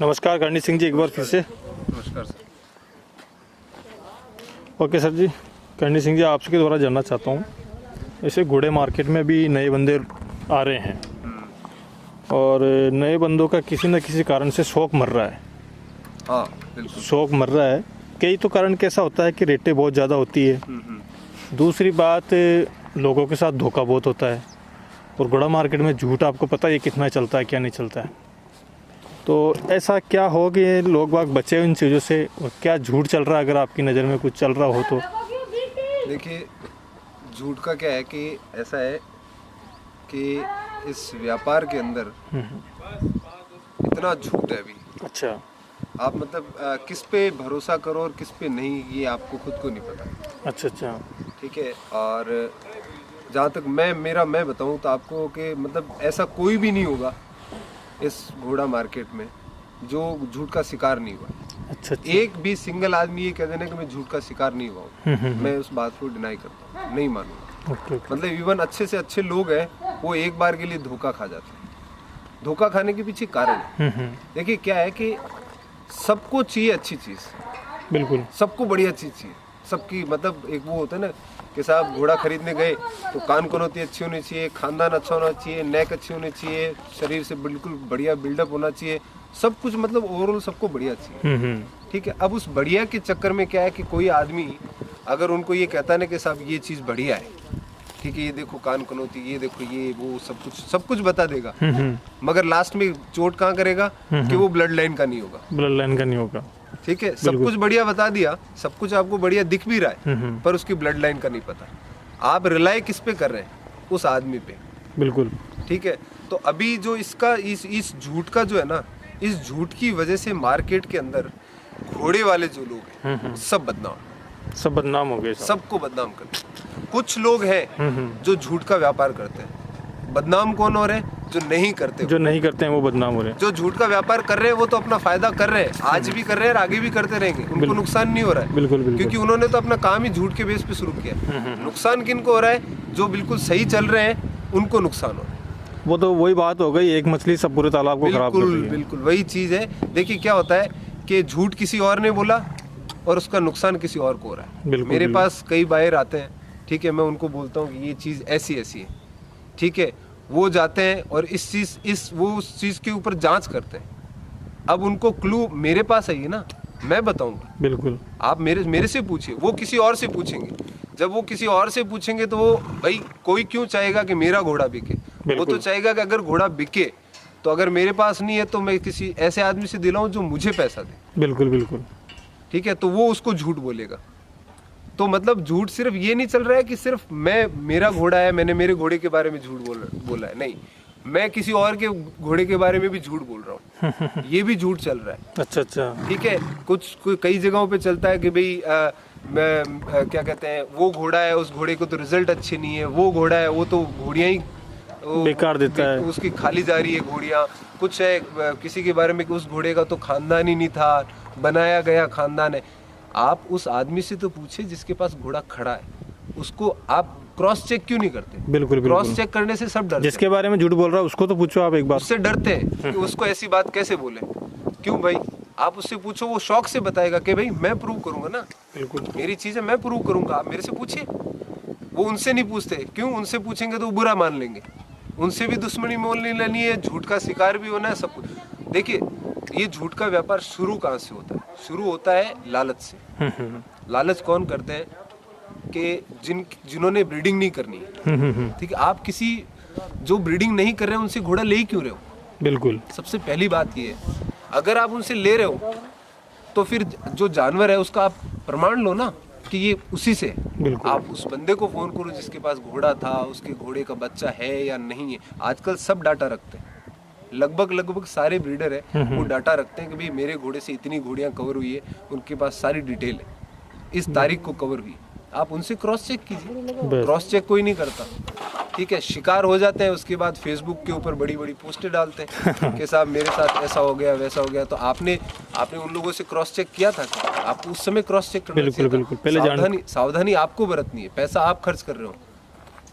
नमस्कार करणी सिंह जी, एक बार फिर से नमस्कार सर। ओके सर जी, करणी सिंह जी आपसे के द्वारा जानना चाहता हूँ, ऐसे घोड़े मार्केट में भी नए बंदे आ रहे हैं और नए बंदों का किसी न किसी कारण से शौक मर रहा है। हाँ बिल्कुल, शौक मर रहा है। कई तो कारण कैसा होता है कि रेटें बहुत ज़्यादा होती है। दूसरी बात, लोगों के साथ धोखा बहुत होता है और घोड़ा मार्केट में झूठ आपको पता है कितना चलता है क्या नहीं चलता है। तो ऐसा क्या हो कि लोग बाग बचे इन चीज़ों से, और क्या झूठ चल रहा है अगर आपकी नज़र में कुछ चल रहा हो तो? देखिए झूठ का क्या है कि ऐसा है कि इस व्यापार के अंदर इतना झूठ है अभी। अच्छा आप मतलब किस पे भरोसा करो और किस पे नहीं, ये आपको खुद को नहीं पता। अच्छा अच्छा, ठीक है। और जहाँ तक मैं बताऊँ तो आपको कि मतलब ऐसा कोई भी नहीं होगा इस घोड़ा मार्केट में जो झूठ का शिकार नहीं हुआ। अच्छा अच्छा। एक भी सिंगल आदमी ये कह देना कि मैं झूठ का शिकार नहीं हुआ हूँ, मैं उस बात को डिनाई करता हूँ, नहीं मानूंगा। Okay okay. मतलब इवन अच्छे से अच्छे लोग हैं वो एक बार के लिए धोखा खा जाते हैं। धोखा खाने के पीछे कारण है, देखिए क्या है कि सबको चाहिए अच्छी चीज़, बिल्कुल सबको बढ़िया चीज़ चाहिए। सबकी मतलब एक वो होता है ना कि साहब घोड़ा खरीदने गए तो कान कनौती अच्छी होनी चाहिए, खानदान अच्छा होना चाहिए, नेक अच्छी होनी चाहिए, शरीर से बिल्कुल बढ़िया बिल्डअप होना चाहिए, सब कुछ मतलब ओवरऑल सबको बढ़िया चाहिए। ठीक है। अब उस बढ़िया के चक्कर में क्या है कि कोई आदमी अगर उनको ये कहता है ना कि साहब ये चीज़ बढ़िया है, ठीक है, ये देखो कान कनौती, ये देखो ये वो, सब कुछ बता देगा, मगर लास्ट में चोट कहाँ करेगा कि वो ब्लड लाइन का नहीं होगा। ब्लड लाइन का नहीं होगा। ठीक है। सब कुछ बढ़िया बता दिया, सब कुछ आपको बढ़िया दिख भी रहा है, पर उसकी ब्लड लाइन का नहीं पता। आप रिलाई किस पे कर रहे हैं? उस आदमी पे। बिल्कुल। ठीक है। तो अभी जो इसका इस झूठ का जो है ना, इस झूठ की वजह से मार्केट के अंदर घोड़े वाले जो लोग हैं सब बदनाम हो गए, सबको बदनाम करते हैं। कुछ लोग हैं जो झूठ का व्यापार करते हैं। बदनाम कौन हो रहे हैं? जो नहीं करते हैं वो बदनाम हो रहे हैं। जो झूठ का व्यापार कर रहे हैं वो तो अपना फायदा कर रहे हैं, आज भी कर रहे हैं और आगे भी करते रहेंगे, उनको नुकसान नहीं हो रहा है। बिल्कुल बिल्कुल। क्योंकि उन्होंने तो अपना काम ही झूठ के बेस पे शुरू किया। नुकसान किनको हो रहा है? जो बिल्कुल सही चल रहे हैं उनको नुकसान हो रहा है। वो तो वही बात हो गई, एक मछली सब पूरे तालाब को खराब कर रही है। बिल्कुल वही चीज़ है। देखिए क्या होता है कि झूठ किसी और ने बोला और उसका नुकसान किसी और को हो रहा है। मेरे पास कई बायर आते हैं, ठीक है, मैं उनको बोलता हूँ कि ये चीज़ ऐसी ऐसी है, ठीक है, वो जाते हैं और वो उस चीज़ के ऊपर जांच करते हैं। अब उनको क्लू मेरे पास है ना, मैं बताऊंगा। बिल्कुल। आप मेरे से पूछिए, वो किसी और से पूछेंगे। जब वो किसी और से पूछेंगे तो वो भाई कोई क्यों चाहेगा कि मेरा घोड़ा बिके? वो तो चाहेगा कि अगर घोड़ा बिके तो अगर मेरे पास नहीं है तो मैं किसी ऐसे आदमी से दिलाऊं जो मुझे पैसा दे। बिल्कुल बिल्कुल। ठीक है। तो वो उसको झूठ बोलेगा। तो मतलब झूठ सिर्फ ये नहीं चल रहा है कि सिर्फ मेरा घोड़ा है, मैंने मेरे घोड़े के बारे में झूठ बोला है, नहीं, मैं किसी और के घोड़े के बारे में भी झूठ बोल रहा हूँ। ये भी झूठ चल रहा है। अच्छा अच्छा। ठीक है। कई जगहों पे चलता है कि भाई क्या कहते हैं, वो घोड़ा है, उस घोड़े को तो रिजल्ट अच्छे नहीं है, वो घोड़ा है वो तो घोड़ियाँ ही बेकार देता है, उसकी खाली जा रही है घोड़ियाँ। कुछ है किसी के बारे में कि उस घोड़े का तो खानदान ही नहीं था, बनाया गया खानदान है। आप उस आदमी से तो पूछे जिसके पास घोड़ा खड़ा है, उसको आप क्रॉस चेक क्यों नहीं करते? बिल्कुल क्रॉस चेक करने से सब डरते। जिसके बारे में झूठ बोल रहा है उसको तो पूछो आप एक बार। उससे डरते हैं कि उसको ऐसी बात कैसे बोले। क्यों भाई? आप उससे पूछो, वो शौक से बताएगा कि भाई मैं प्रूव करूंगा ना, बिल्कुल मेरी चीज़ है, मैं प्रूव करूंगा, आप मेरे से पूछिए। वो उनसे नहीं पूछते। क्यों? उनसे पूछेंगे तो वो बुरा मान लेंगे, उनसे भी दुश्मनी मोल नहीं लेनी है, झूठ का शिकार भी होना है, सब कुछ। देखिए ये झूठ का व्यापार शुरू कहाँ से होता है? शुरू होता है लालच से। लालच कौन करते हैं? कि जिन्होंने ब्रीडिंग नहीं करनी है। ठीक है। आप किसी जो ब्रीडिंग नहीं कर रहे हैं उनसे घोड़ा ले ही क्यों रहे हो? बिल्कुल। सबसे पहली बात ये है, अगर आप उनसे ले रहे हो तो फिर जो जानवर है उसका आप प्रमाण लो ना कि ये उसी से। आप उस बंदे को फोन करो जिसके पास घोड़ा था, उसके घोड़े का बच्चा है या नहीं है। आजकल सब डाटा रखते हैं, लगभग सारे ब्रीडर है वो डाटा रखते हैं कि भाई मेरे घोड़े से इतनी घोड़ियां कवर हुई है, उनके पास सारी डिटेल है, इस तारीख को कवर हुई। आप उनसे क्रॉस चेक कीजिए। क्रॉस चेक कोई नहीं करता। ठीक है। शिकार हो जाते हैं, उसके बाद फेसबुक के ऊपर बड़ी बड़ी पोस्टें डालते हैं कि साहब मेरे साथ ऐसा हो गया वैसा हो गया। तो आपने उन लोगों से क्रॉस चेक किया था क्या? आपको उस समय क्रॉस चेक करना चाहिए था। बिल्कुल। पहले सावधानी आपको बरतनी है। पैसा आप खर्च कर रहे हो,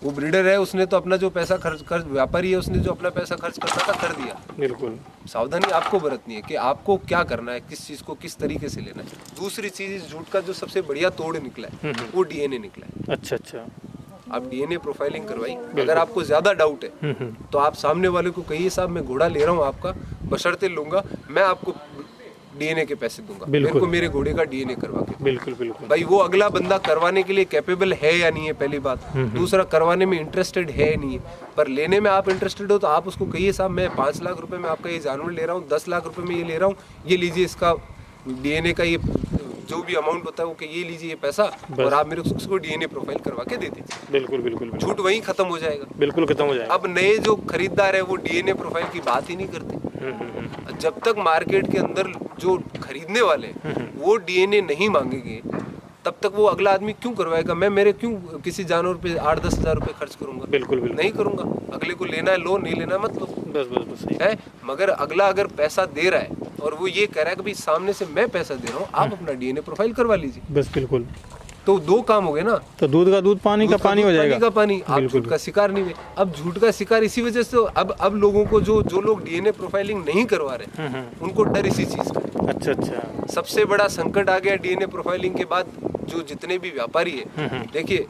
वो ब्रीडर है उसने तो अपना जो पैसा खर्च व्यापारी है उसने जो अपना पैसा खर्च करना था कर दिया। बिल्कुल। सावधानी आपको बरतनी है कि आपको क्या करना है, किस चीज़ को किस तरीके से लेना है। दूसरी चीज़, इस झूठ का जो सबसे बढ़िया तोड़ निकला है वो डीएनए निकला है। अच्छा अच्छा। आप डीएनए प्रोफाइलिंग करवाइए। अगर आपको ज़्यादा डाउट है तो आप सामने वाले को कहिए साहब मैं घोड़ा ले रहा हूँ आपका, बशर्ते लूंगा, मैं आपको डीएनए के पैसे दूंगा, मेरे को मेरे घोड़े का डीएनए करवा के। बिल्कुल बिल्कुल। भाई वो अगला बंदा करवाने के लिए कैपेबल है या नहीं है, पहली बात। दूसरा, करवाने में इंटरेस्टेड है या नहीं है। पर लेने में आप इंटरेस्टेड हो तो आप उसको कहिए साहब मैं 5 लाख रुपए में आपका ये जानवर ले रहा हूँ, 10 लाख रुपए में ये ले रहा हूँ, ये लीजिए इसका डीएनए का ये जो भी अमाउंट होता है वो कि ये लीजिए ये पैसा, और आप मेरे को उसको डीएनए प्रोफाइल करवा के दे दीजिए। बिल्कुल बिल्कुल। झूठ वहीं खत्म हो जाएगा। बिल्कुल खत्म हो जाएगा। अब नए जो खरीदार है वो डीएनए प्रोफाइल की बात ही नहीं करते। जब तक मार्केट के अंदर जो खरीदने वाले वो डीएनए नहीं मांगेंगे तब तक वो अगला आदमी क्यों करवाएगा। मैं मेरे क्यों किसी जानवर पे 8-10 हज़ार रुपए खर्च करूंगा। बिल्कुल बिल्कुल नहीं करूंगा। अगले को लेना है लो, नहीं लेना मत लो। बस बस बस सही है। मगर अगला अगर पैसा दे रहा है और वो ये कह रहा है कि भाई सामने से मैं पैसा दे रहा हूँ, आप अपना डीएनए प्रोफाइल करवा लीजिए। बस बिल्कुल। तो 2 काम हो गए ना। तो दूध का दूध, पानी का पानी हो जाएगा। पानी का पानी। आप झूठ का शिकार नहीं हुए। अब झूठ का शिकार इसी वजह से अब लोगों को जो लोग डीएनए प्रोफाइलिंग नहीं करवा रहे उनको डर इसी चीज का। अच्छा अच्छा। सबसे बड़ा संकट आ गया डीएनए प्रोफाइलिंग के बाद। जो जितने भी व्यापारी है, देखिए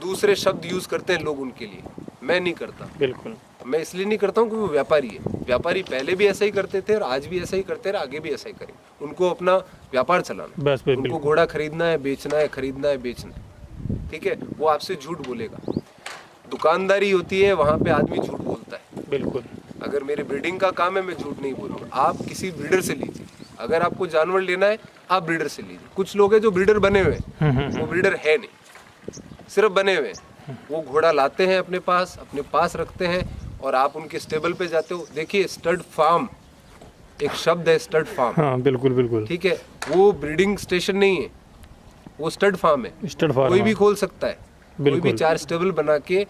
दूसरे शब्द यूज करते हैं लोग उनके लिए, मैं नहीं करता। बिल्कुल। मैं इसलिए नहीं करता हूँ कि वो व्यापारी है। व्यापारी पहले भी ऐसा ही करते थे और आज भी ऐसा ही करते रहे, आगे भी ऐसा ही करें। उनको अपना व्यापार चलाना, बस उनको घोड़ा खरीदना है, बेचना है, खरीदना है, बेचना है। ठीक है, वो आपसे झूठ बोलेगा। दुकानदारी होती है, वहाँ पे आदमी झूठ बोलता है। बिल्कुल। अगर मेरे ब्रीडिंग का काम है, मैं झूठ नहीं बोलूँगा। आप किसी ब्रीडर से लीजिए। अगर आपको जानवर लेना है आप ब्रीडर से लीजिए। कुछ लोग हैं जो ब्रीडर बने हुए हैं, वो ब्रीडर है नहीं, सिर्फ बने हुए हैं। वो घोड़ा लाते हैं अपने पास रखते हैं और आप उनके स्टेबल पे जाते हो। देखिए स्टड फार्म एक शब्द है, स्टड फार्म। हाँ बिल्कुल बिल्कुल। ठीक है, वो ब्रीडिंग स्टेशन नहीं है, वो स्टड फार्म है। स्टड फार्म कोई भी खोल सकता है। कोई भी 4 स्टेबल बना के,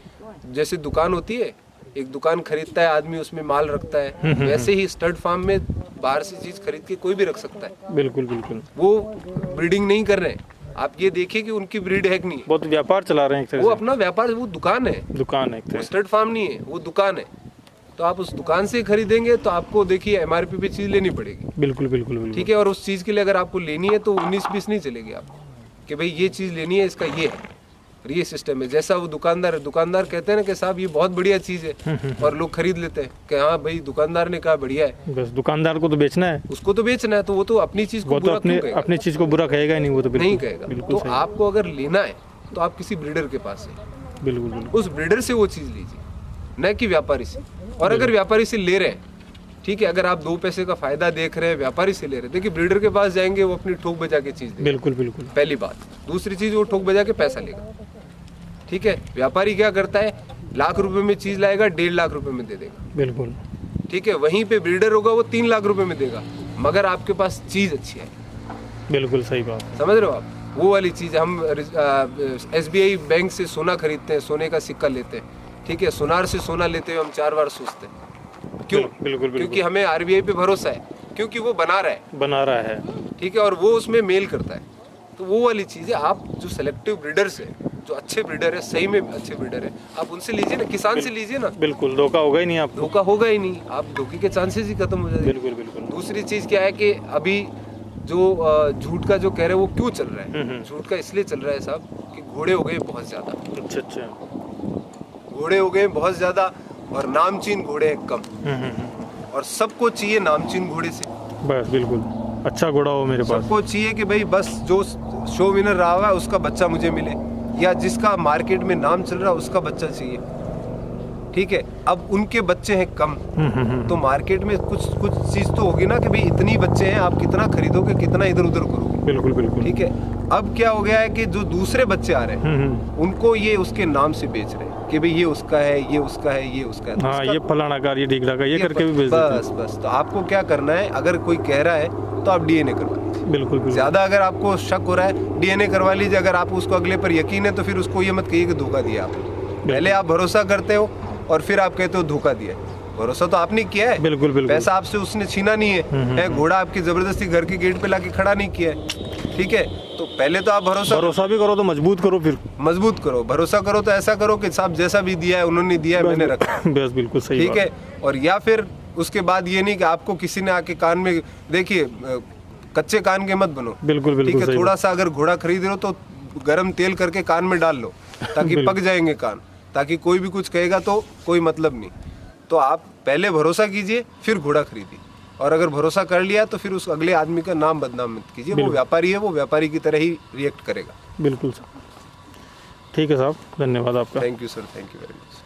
जैसे दुकान होती है, एक दुकान खरीदता है आदमी, उसमें माल रखता है, वैसे ही स्टड फार्म में बाहर से चीज खरीद के कोई भी रख सकता है। बिल्कुल बिल्कुल। वो ब्रीडिंग नहीं कर रहे हैं। आप ये देखिए कि उनकी ब्रीड है कि नहीं। वो तो व्यापार चला रहे हैं एक तरह वो से। अपना व्यापार, वो दुकान है। दुकान है एक तरह से। स्टड फार्म नहीं है, वो दुकान है। तो आप उस दुकान से खरीदेंगे तो आपको देखिए एमआरपी पे चीज लेनी पड़ेगी। बिल्कुल बिल्कुल बिल्कुल। ठीक है, और उस चीज के लिए अगर आपको लेनी है तो 19-20 नहीं चलेगी आपको कि भाई ये चीज लेनी है, इसका ये है, और ये सिस्टम है। जैसा वो दुकानदार कहते हैं ना कि साहब ये बहुत बढ़िया चीज है, और लोग खरीद लेते हैं कि हाँ भाई दुकानदार ने कहा बढ़िया है। बस दुकानदार को तो बेचना है, उसको तो बेचना है, तो वो तो अपनी चीज को बुरा क्यों कहेगा? अपनी चीज को बुरा कहेगा ही नहीं, वो तो नहीं कहेगा। तो आपको अगर लेना है तो आप किसी ब्रीडर के पास है, बिल्कुल बिल्कुल। उस ब्रीडर से वो चीज लीजिए, न कि व्यापारी से। और अगर व्यापारी से ले रहे हैं, ठीक है, अगर आप 2 पैसे का फायदा देख रहे हैं, व्यापारी से ले रहे हैं, देखिए ब्रीडर के पास जाएंगे वो अपनी ठोक बजा के चीज देगा। बिल्कुल बिल्कुल। पहली बात। दूसरी चीज, वो ठोक बजा के पैसा लेगा। ठीक है, व्यापारी क्या करता है, लाख रुपए में चीज लाएगा, 1.5 लाख रुपए में दे देगा। बिल्कुल। ठीक है, वहीं पे ब्रीडर होगा वो 3 लाख रुपए में देगा, मगर आपके पास चीज अच्छी है। बिल्कुल सही बात। समझ रहे हो आप? वो वाली चीज। हम SBI बैंक से सोना खरीदते हैं, सोने का सिक्का लेते हैं। ठीक है, सुनार से सोना लेते हुए हम 4 बार सोचते हैं। क्यों? बिल्कुल। क्योंकि हमें RBI पे भरोसा है, क्योंकि वो बना रहा है। ठीक है, और वो उसमें मेल करता है। तो वो वाली चीज़ है। आप जो सेलेक्टिव ब्रीडर्स है, जो अच्छे ब्रीडर है, सही में अच्छे ब्रीडर है, आप उनसे लीजिए ना, किसान से लीजिए ना। बिल्कुल, धोखा होगा ही नहीं आपको। धोखा होगा ही नहीं, आप धोखे के चांसेस ही खत्म हो जाएंगे। बिल्कुल बिल्कुल। दूसरी चीज़ क्या है कि अभी जो झूठ का जो कह रहे हैं वो क्यों चल रहा है? झूठ का इसलिए चल रहा है साहब कि घोड़े हो गए बहुत ज़्यादा। अच्छा अच्छा। घोड़े हो गए बहुत ज़्यादा और नामचीन घोड़े हैं कम। और सबको चाहिए नामचीन घोड़े से। बस बिल्कुल, अच्छा घोड़ा हो मेरे पास। सबको चाहिए कि भाई बस जो शो विनर रहा हुआ है उसका बच्चा मुझे मिले, या जिसका मार्केट में नाम चल रहा है उसका बच्चा चाहिए। ठीक है, अब उनके बच्चे हैं कम, तो मार्केट में कुछ चीज तो होगी ना कि भाई इतनी बच्चे हैं, आप कितना खरीदोगे, कितना इधर उधर करोगे। बिल्कुल बिल्कुल। ठीक है, अब क्या हो गया है कि जो दूसरे बच्चे आ रहे हैं उनको ये उसके नाम से बेच रहे हैं कि भाई ये उसका है, ये उसका है, ये उसका है। हाँ, ये फलाना का, ये ढीकड़ा का, ये करके भी बेच देते हैं। बस तो आपको क्या करना है, अगर कोई कह रहा है तो आप DNA करवा लीजिए। बिल्कुल बिल्कुल। ज्यादा अगर आपको शक हो रहा है, DNA करवा लीजिए। अगर आप उसको अगले पर यकीन है तो फिर उसको ये मत कहिए कि धोखा दिया आपने। पहले आप भरोसा करते हो और फिर आप कहते हो धोखा दिया। भरोसा तो आपने किया है। बिल्कुल बिल्कुल। पैसा आपसे उसने छीना नहीं है। घोड़ा आपकी जबरदस्ती घर के गेट पे लाके खड़ा नहीं किया है। ठीक है, तो पहले तो आप भरोसा भी करो तो मजबूत करो, फिर मजबूत करो। भरोसा करो तो ऐसा करो कि साहब जैसा भी दिया है उन्होंने दिया है, मैंने रखा है। बस बिल्कुल सही। ठीक है, और या फिर उसके बाद ये नहीं कि आपको किसी ने आके कान में, देखिए कच्चे कान के मत बनो। बिल्कुल ठीक बिल्कुल है, सही थोड़ा सा अगर घोड़ा खरीद रहे हो तो गर्म तेल करके कान में डाल लो ताकि पक जाएंगे कान, ताकि कोई भी कुछ कहेगा तो कोई मतलब नहीं। तो आप पहले भरोसा कीजिए फिर घोड़ा खरीदिए, और अगर भरोसा कर लिया तो फिर उस अगले आदमी का नाम बदनाम मत कीजिए। वो व्यापारी है, वो व्यापारी की तरह ही रिएक्ट करेगा। बिल्कुल सर। ठीक है साहब, धन्यवाद आपका। Thank you sir, thank you very much.